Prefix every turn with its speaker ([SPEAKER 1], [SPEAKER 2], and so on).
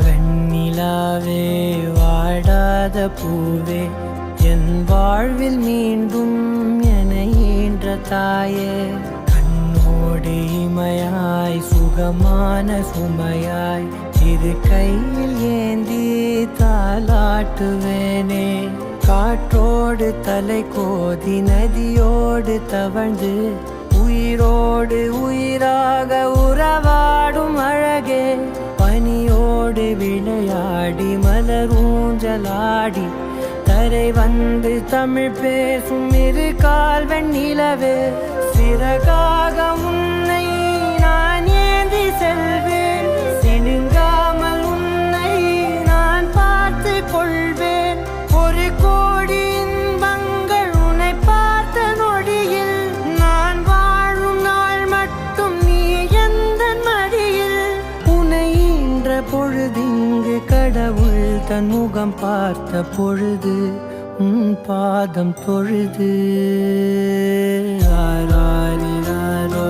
[SPEAKER 1] வெண்ணிலாவே வாடாத பூவே என் வாழ்வில் மீண்டும் என ஈன்ற தாயே கண்ணோடு இமையாய் சுகமான சுமையாய் இரு கையில் ஏந்தி தாலாட்டுவேனே காற்றோடு தலை கோதி நதியோடு தவழ்ந்து உயிரோடு உயிராக உறவாடும் அழகே பனியோடு விளையாடி மலரூஞ்சலாடி தரை வந்து தமிழ் பேசும் இரு கால் வெண்ணிலவே சிறகாக உன்னை நான் ஏந்தி செல்வேன் சினுங்காமல் உன்னை நான் பார்த்து கொள்வேன் ஒரு கோடி இன்பங்கள் உன்னை பார்த்த நொடியில் நான் வாழும் நாள் மட்டும் நீ எந்த மடியில் உன்னை ஈன்ற பொழுதிங்கு கடவுள் தன் முகம் பார்த்த பொழுது உன் பாதம் தொழுது ஆராரிராரோ